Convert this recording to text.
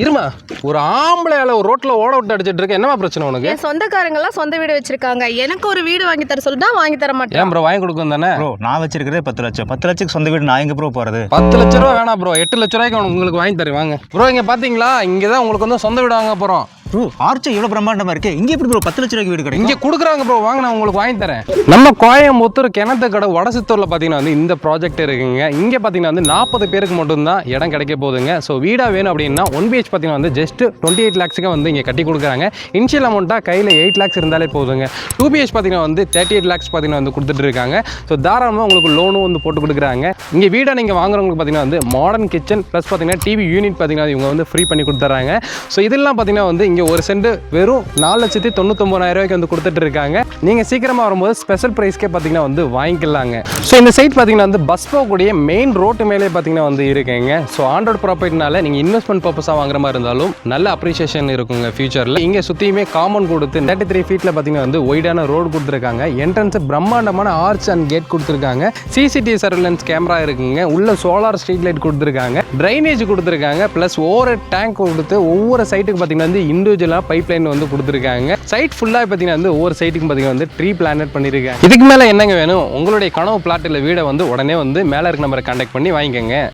இருமா, ஒரு ஆம்பளையால ஒரு ரோட்ல ஓட விட்டு அடிச்சிட்டு இருக்க, என்னமா பிரச்சனை உனக்கு? என் சொந்தக்காரங்க எல்லாம் சொந்த வீடு வச்சிருக்காங்க, எனக்கு ஒரு வீடு வாங்கி தர சொல்லிட்டா வாங்கி தர மாட்டேன். ஏன் ப்ரோ வாங்கி கொடுக்கும் தானே? ப்ரோ நான் வச்சிருக்கிறதே 10 லட்சம். 10 லட்சத்துக்கு சொந்த வீடு நான் எங்க ப்ரோ போறது? 10 லட்ச ரூபா வேணாம் ப்ரோ, 8 லட்ச ரூபாய்க்கு உங்களுக்கு வாங்கி தரேன் வாங்க. ப்ரோ இங்க பாத்தீங்களா, இங்கதான் உங்களுக்கு வந்து சொந்த வீடு வாங்க போறோம். ப்ரோ ஆர்ச்சி இவ்வளவு பிரம்மாண்டமா இருக்கு, இங்க எப்படி ப்ரோ 10 லட்ச ரூபாய்க்கு வீடு கிடைக்கும்? இங்க கொடுக்குறாங்க ப்ரோ, வாங்க நான் உங்களுக்கு வாங்கி தரேன். நம்ம கோயம்புத்தூர் கிணத்துக்கடை வடசித்தூர்ல பாத்தீங்கன்னா வந்து இந்த ப்ராஜெக்ட் இருக்குங்க. இங்க பாத்தீங்கன்னா வந்து 40 பேருக்கு மட்டும்தான் இடம் கிடைக்க போகுதுங்க. ஸோ வீடா வேணும் அப்படின்னா 1BH பாத்தீங்கன்னா வந்து ஜஸ்ட் 28 lakhsக்கு வந்து இங்க கட்டி கொடுக்குறாங்க. இனிஷியல் அமௌண்ட்டா கையில 8 lakhs இருந்தாலே போதுங்க. 2BH பாத்தீங்கன்னா வந்து 38 lakhs பாத்தீங்கன்னா வந்து கொடுத்துட்டு இருக்காங்க. ஸோ தாராளமாக உங்களுக்கு லோனும் வந்து போட்டு கொடுக்குறாங்க. இங்கே வீடை நீங்கள் வாங்குறவங்களுக்கு பார்த்தீங்கன்னா வந்து மாடர்ன் கிச்சன் ப்ளஸ் பார்த்தீங்கன்னா டிவி யூனிட் பார்த்தீங்கன்னா இவங்க வந்து ஃப்ரீ பண்ணி கொடுத்துட்றாங்க. ஸோ இதெல்லாம் பார்த்தீங்கன்னா வந்து இங்கே ஒரு சென்ட் வெறும் 4,99,000 வந்து கொடுத்துட்டு இருக்காங்க. நீங்கள் சீக்கிரமாக வரும்போது ஸ்பெஷல் ப்ரைஸ்க்கே பார்த்தீங்கன்னா வந்து வாங்கிக்கலாங்க. ஸோ இந்த சைட் பார்த்தீங்கன்னா வந்து பஸ் போகக்கூடிய மெயின் ரோட்டு மேலே பார்த்தீங்கன்னா வந்து இருக்குங்க. ஸோ ஆண்ட்ராய்ட் ப்ராப்பர்ட்டினால நீங்கள் இன்வெஸ்ட்மெண்ட் பர்பஸாக வாங்குற மாதிரி இருந்தாலும் நல்ல அப்ரிசியேஷன் இருக்குங்க ஃபியூச்சரில். இங்கே சுற்றியுமே காம்பவுண்ட் கொடுத்து 33 ஃபீட்டில் பார்த்தீங்கன்னா வந்து ஒய்டான ரோடு கொடுத்துருக்காங்க. என்ட்ரன்ஸ் பிரம்மாண்டமான ஆர்ச் அண்ட் கேட் கொடுத்துருக்காங்க. சிசிடிவி சர்வேலன்ஸ் கேமரா இருக்குங்க. உள்ள சோலார் ஸ்ட்ரீட் லைட் கொடுத்துருக்காங்க. ட்ரைனேஜ் கொடுத்துருக்காங்க. ப்ளஸ் ஓவர் டேங்க் கொடுத்து ஒவ்வொரு சைட்டுக்கு பார்த்தீங்கன்னா வந்து இண்டிவிஜுவலாக பைப் லைன் வந்து கொடுத்துருக்காங்க. சைட் ஃபுல்லாக பார்த்தீங்கன்னா வந்து ஒவ்வொரு சைட்டுக்கு பார்த்தீங்கன்னா வந்து ட்ரீ பிளானட் பண்ணியிருக்காங்க. இதுக்கு மேலே என்னங்க வேணும்? உங்களுடைய கனவு பிளாட்டில் வீடை வந்து உடனே வந்து மேலே இருக்க நம்பரை கான்டாக்ட் பண்ணி வாங்கிக்கோங்க.